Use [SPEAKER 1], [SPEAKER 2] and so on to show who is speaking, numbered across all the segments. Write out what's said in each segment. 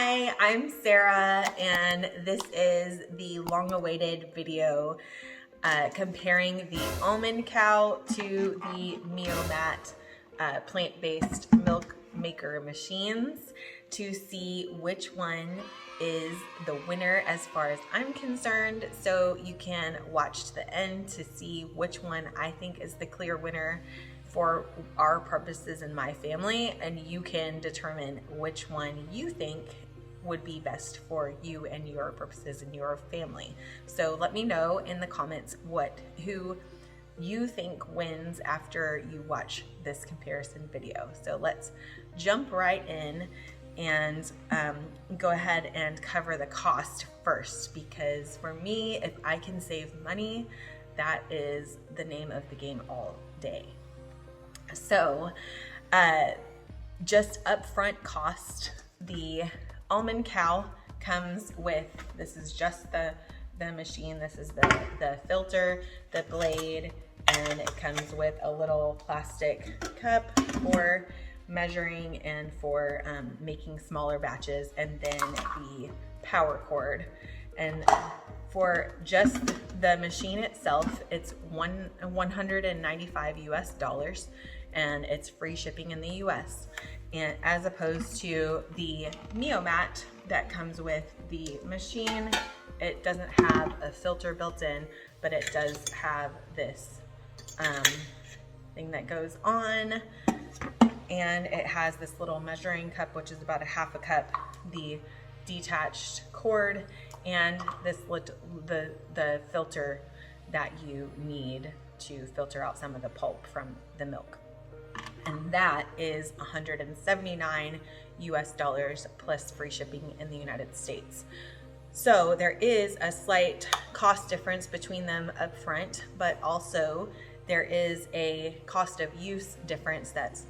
[SPEAKER 1] Hi, I'm Sarah, and this is the long-awaited video comparing the Almond cow to the MioMat plant-based milk maker machines to see which one is the winner as far as I'm concerned. So you can watch to the end to see which one I think is the clear winner for our purposes in my family, and you can determine which one you think would be best for you and your purposes in your family. So let me know in the comments who you think wins after you watch this comparison video. So let's jump right in and go ahead and cover the cost first, because for me, if I can save money, that is the name of the game all day. So just upfront cost, the Almond cow comes with, this is just the machine, this is the filter, the blade, and it comes with a little plastic cup for measuring and for making smaller batches, and then the power cord. And for just the machine itself, it's $195 US, and it's free shipping in the US. And as opposed to the MioMat that comes with the machine, it doesn't have a filter built in, but it does have this thing that goes on, and it has this little measuring cup, which is about a half a cup, the detached cord, and this the filter that you need to filter out some of the pulp from the milk. And that is $179 US plus free shipping in the United States. So there is a slight cost difference between them up front, but also there is a cost of use difference that's,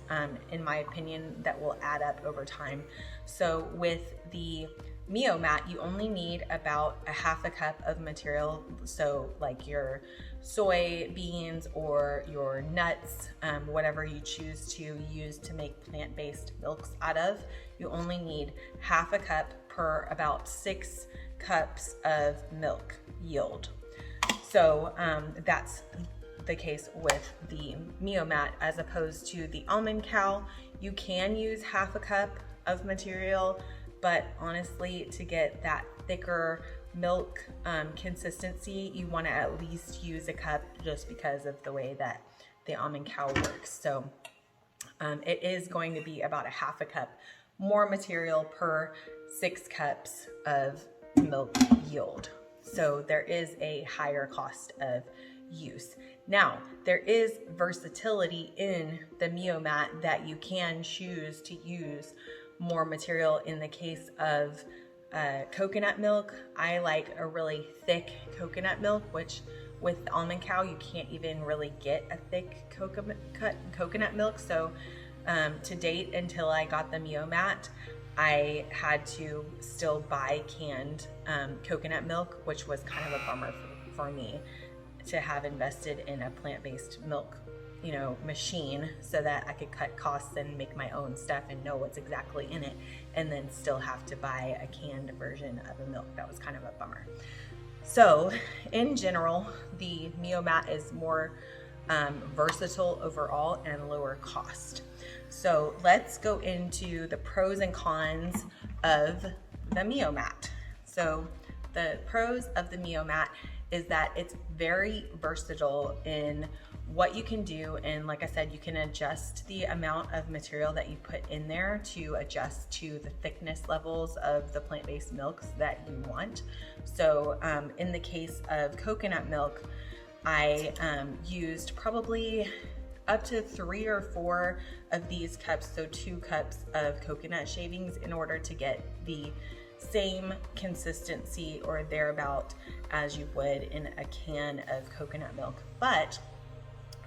[SPEAKER 1] in my opinion, that will add up over time. So with the MioMat, you only need about a half a cup of material. So like your soybeans or your nuts, whatever you choose to use to make plant-based milks out of, you only need half a cup per about 6 cups of milk yield. So that's the case with the MioMat as opposed to the Almond cow. You can use half a cup of material, but honestly, to get that thicker milk consistency, you want to at least use a cup, just because of the way that the Almond cow works. So it is going to be about a half a cup more material per 6 cups of milk yield. So there is a higher cost of use. Now, there is versatility in the MioMat that you can choose to use more material. In the case of coconut milk, I like a really thick coconut milk, which with the Almond cow, you can't even really get a thick coconut milk. So to date, until I got the MioMat, I had to still buy canned coconut milk, which was kind of a bummer for me to have invested in a plant-based milk machine, so that I could cut costs and make my own stuff and know what's exactly in it, and then still have to buy a canned version of a milk. That was kind of a bummer. So in general, the MioMat is more versatile overall and lower cost. So let's go into the pros and cons of the MioMat. So the pros of the MioMat is that it's very versatile in what you can do, and like I said, you can adjust the amount of material that you put in there to adjust to the thickness levels of the plant-based milks that you want. So in the case of coconut milk, I used probably up to 3 or 4 of these cups, so 2 cups of coconut shavings, in order to get the same consistency or thereabout as you would in a can of coconut milk. But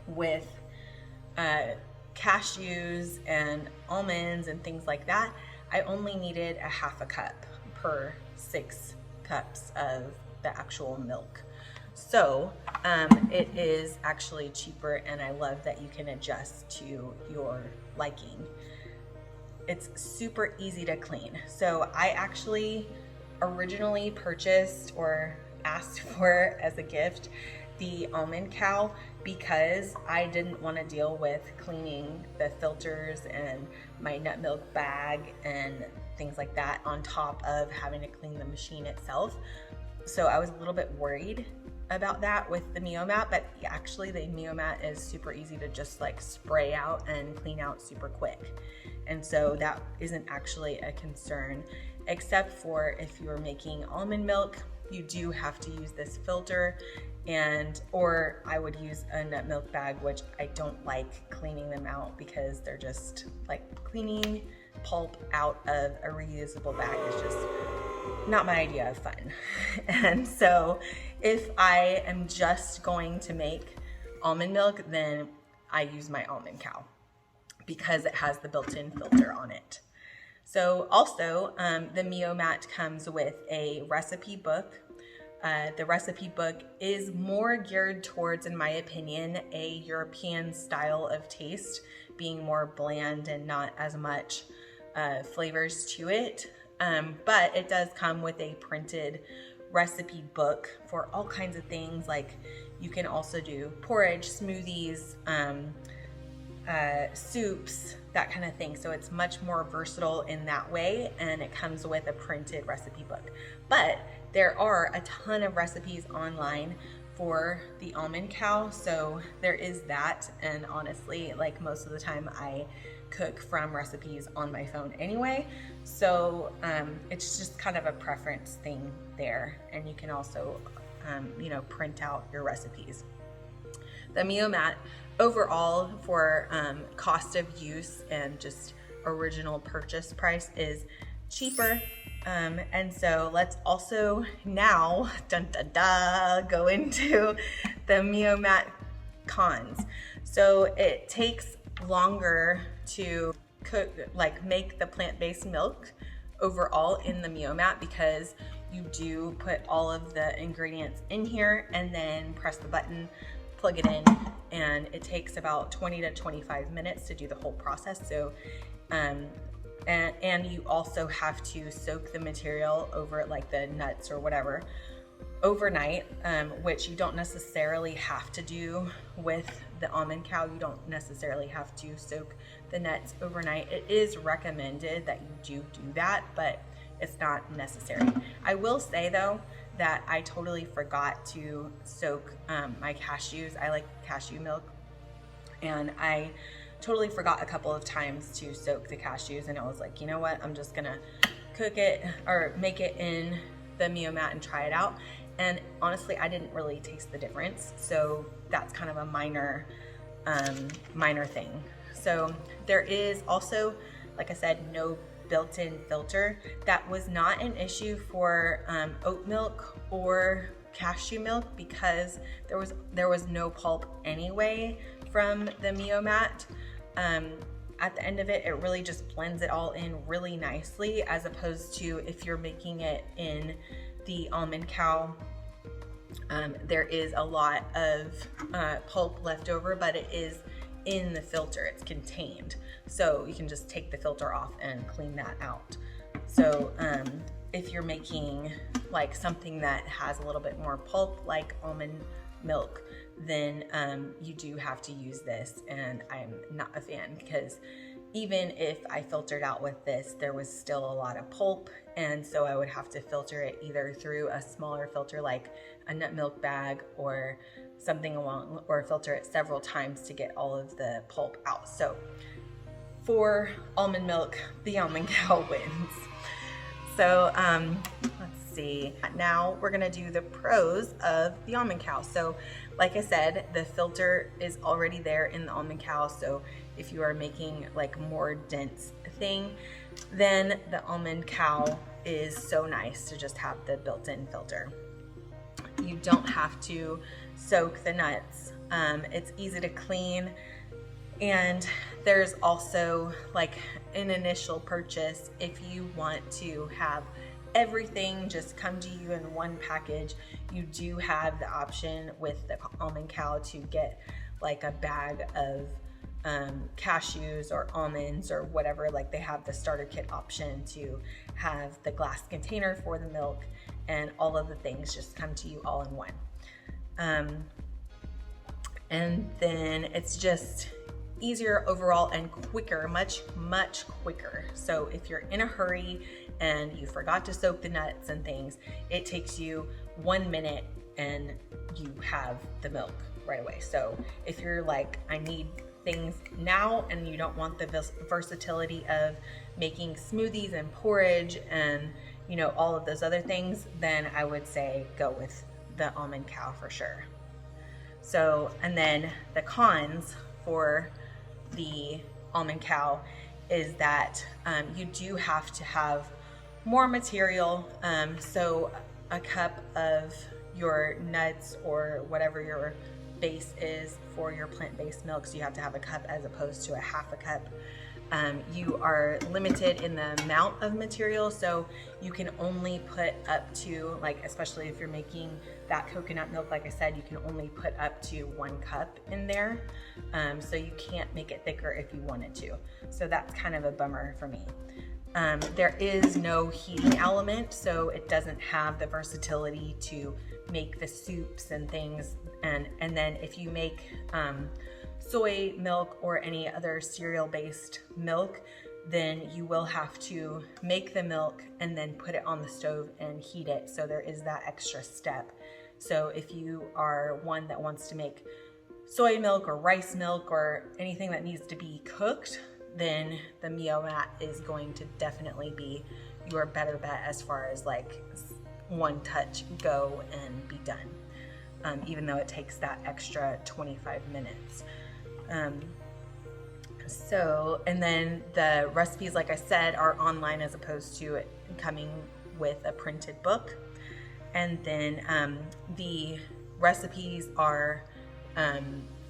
[SPEAKER 1] with cashews and almonds and things like that, I only needed a half a cup per 6 cups of the actual milk. So it is actually cheaper, and I love that you can adjust to your liking. it's super easy to clean. So I actually originally purchased or asked for as a gift the Almond Cow because I didn't want to deal with cleaning the filters and my nut milk bag and things like that on top of having to clean the machine itself. So I was a little bit worried about that with the MioMat, but actually the MioMat is super easy to just like spray out and clean out super quick. And so that isn't actually a concern, except for if you're making almond milk, you do have to use this filter, or I would use a nut milk bag, which I don't like cleaning them out because they're just like cleaning pulp out of a reusable bag is just not my idea of fun. And so if I am just going to make almond milk, then I use my Almond Cow because it has the built-in filter on it. So also the MioMat comes with a recipe book. The recipe book is more geared towards, in my opinion, a European style of taste, being more bland and not as much flavors to it. But it does come with a printed recipe book for all kinds of things. Like you can also do porridge, smoothies, soups, that kind of thing. So it's much more versatile in that way, and it comes with a printed recipe book. But there are a ton of recipes online for the Almond Cow, so there is that. And honestly, like most of the time I cook from recipes on my phone anyway, so it's just kind of a preference thing there. And you can also print out your recipes. The MioMat overall, for cost of use and just original purchase price, is cheaper. And so let's also now go into the MioMat cons. So it takes longer to cook, like make the plant-based milk overall in the MioMat, because you do put all of the ingredients in here and then press the button, plug it in, and it takes about 20 to 25 minutes to do the whole process. So and you also have to soak the material over, like the nuts or whatever, overnight, which you don't necessarily have to do with the Almond Cow. You don't necessarily have to soak the nuts overnight. It is recommended that you do that, but it's not necessary. I will say though that I totally forgot to soak my cashews. I like cashew milk, and I totally forgot a couple of times to soak the cashews, and I was like, you know what, I'm just gonna cook it or make it in the MioMat and try it out. And honestly, I didn't really taste the difference, so that's kind of a minor thing. So there is also, like I said, no built-in filter. That was not an issue for oat milk or cashew milk because there was no pulp anyway from the MioMat. At the end of it, it really just blends it all in really nicely, as opposed to if you're making it in the Almond Cow. There is a lot of pulp left over, but it is in the filter, it's contained. So you can just take the filter off and clean that out. So if you're making like something that has a little bit more pulp, like almond milk, then you do have to use this, and I'm not a fan because even if I filtered out with this, there was still a lot of pulp, and so I would have to filter it either through a smaller filter like a nut milk bag or something along, or filter it several times to get all of the pulp out. So for almond milk, the Almond Cow wins. So let's see, now we're gonna do the pros of the Almond Cow. So like I said, the filter is already there in the Almond Cow, so if you are making like more dense thing, then the Almond Cow is so nice to just have the built-in filter. You don't have to soak the nuts. It's easy to clean, and there's also like an initial purchase. If you want to have everything just come to you in one package, you do have the option with the Almond Cow to get like a bag of cashews or almonds or whatever. Like they have the starter kit option to have the glass container for the milk, and all of the things just come to you all in one. And then it's just easier overall and quicker, much quicker. So if you're in a hurry and you forgot to soak the nuts and things, it takes you 1 minute and you have the milk right away. So if you're like, I need things now, and you don't want the versatility of making smoothies and porridge and, you know, all of those other things, then I would say go with the Almond Cow for sure. So, and then the cons for the Almond Cow is that you do have to have more material. So a cup of your nuts or whatever your base is for your plant-based milks, you have to have a cup as opposed to a half a cup. You are limited in the amount of material, so you can only put up to, like, especially if you're making that coconut milk, like I said, you can only put up to 1 cup in there. So you can't make it thicker if you wanted to. So that's kind of a bummer for me. There is no heating element, so it doesn't have the versatility to make the soups and things. And then if you make soy milk or any other cereal-based milk, then you will have to make the milk and then put it on the stove and heat it. So there is that extra step. So if you are one that wants to make soy milk or rice milk or anything that needs to be cooked, then the MioMat is going to definitely be your better bet as far as like one touch, go and be done. Even though it takes that extra 25 minutes. So, and then the recipes, like I said, are online as opposed to it coming with a printed book. And then the recipes are,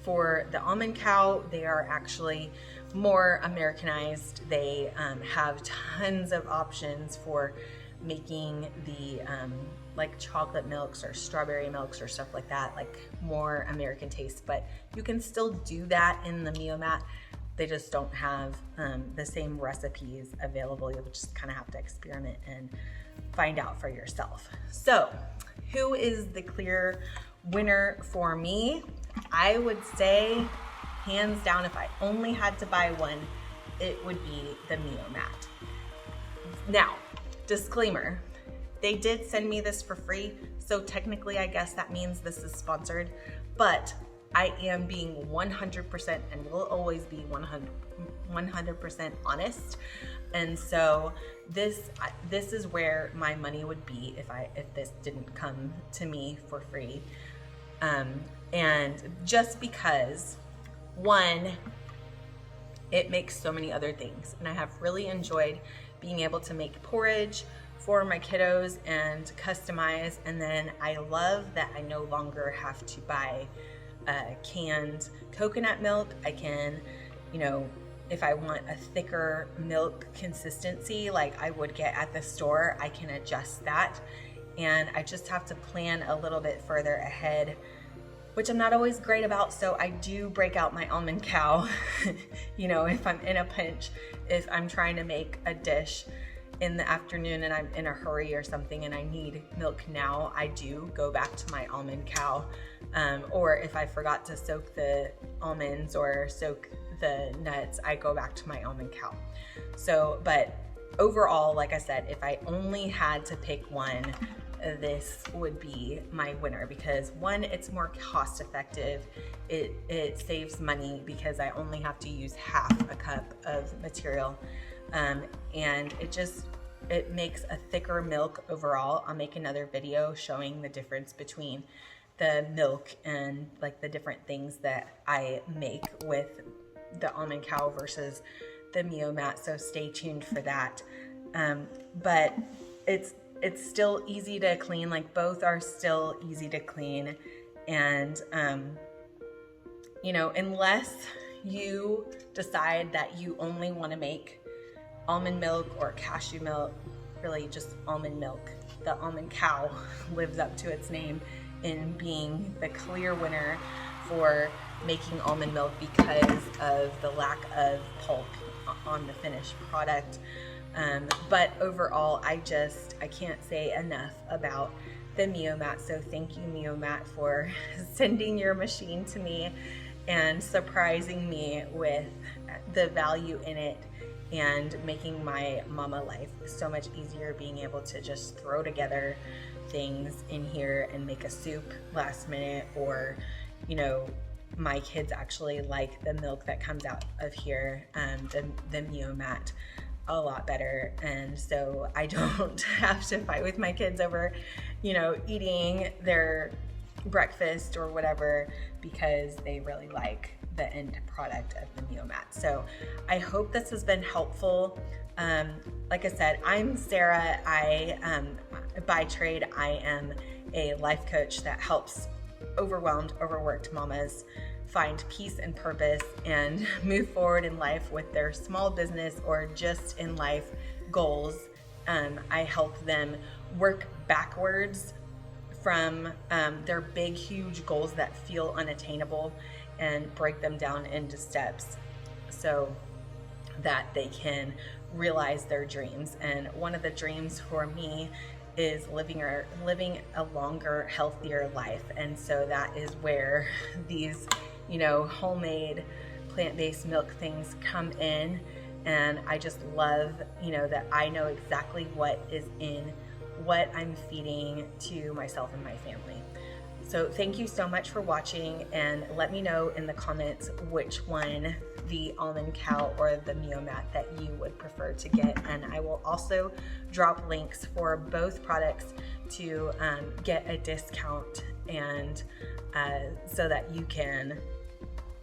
[SPEAKER 1] for the Almond Cow, they are actually more Americanized. They have tons of options for making the like chocolate milks or strawberry milks or stuff like that, like more American taste, but you can still do that in the MioMat. They just don't have the same recipes available. You'll just kind of have to experiment and find out for yourself. So who is the clear winner for me? I would say hands down, if I only had to buy one, it would be the MioMat. Now, disclaimer, they did send me this for free, so technically I guess that means this is sponsored, but I am being 100% and will always be 100% honest. And so this is where my money would be if this didn't come to me for free. And just because, one, it makes so many other things, and I have really enjoyed being able to make porridge for my kiddos and customize. And then I love that I no longer have to buy canned coconut milk. I can, you know, if I want a thicker milk consistency like I would get at the store, I can adjust that. And I just have to plan a little bit further ahead, which I'm not always great about. So I do break out my Almond Cow, you know, if I'm in a pinch, if I'm trying to make a dish in the afternoon and I'm in a hurry or something and I need milk now, I do go back to my Almond Cow. Or if I forgot to soak the almonds or soak the nuts, I go back to my Almond Cow. So, but overall, like I said, if I only had to pick one, this would be my winner because, one, it's more cost effective. It saves money because I only have to use half a cup of material. And it makes a thicker milk overall. I'll make another video showing the difference between the milk and like the different things that I make with the Almond Cow versus the MioMat, so stay tuned for that. But it's still easy to clean, like both are still easy to clean. And, you know, unless you decide that you only want to make almond milk or cashew milk, really just almond milk, the Almond Cow lives up to its name in being the clear winner for making almond milk because of the lack of pulp on the finished product. But overall, I can't say enough about the MioMat. So thank you, MioMat, for sending your machine to me and surprising me with the value in it and making my mama life so much easier, being able to just throw together things in here and make a soup last minute, or, you know, my kids actually like the milk that comes out of here, the MioMat, a lot better. And so I don't have to fight with my kids over, you know, eating their breakfast or whatever, because they really like the end product of the MioMat. So I hope this has been helpful. Like I said, I'm Sarah. By trade, I am a life coach that helps overwhelmed, overworked mamas find peace and purpose and move forward in life with their small business or just in life goals. I help them work backwards from their big, huge goals that feel unattainable and break them down into steps so that they can realize their dreams. And one of the dreams for me is living a longer, healthier life. And so that is where these, you know, homemade plant-based milk things come in. And I just love, you know, that I know exactly what is in what I'm feeding to myself and my family. So thank you so much for watching, and let me know in the comments which one, the Almond Cow or the MioMat, that you would prefer to get. And I will also drop links for both products to get a discount, and so that you can,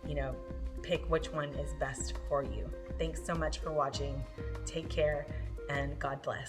[SPEAKER 1] you know, pick which one is best for you. Thanks so much for watching. Take care, and God bless.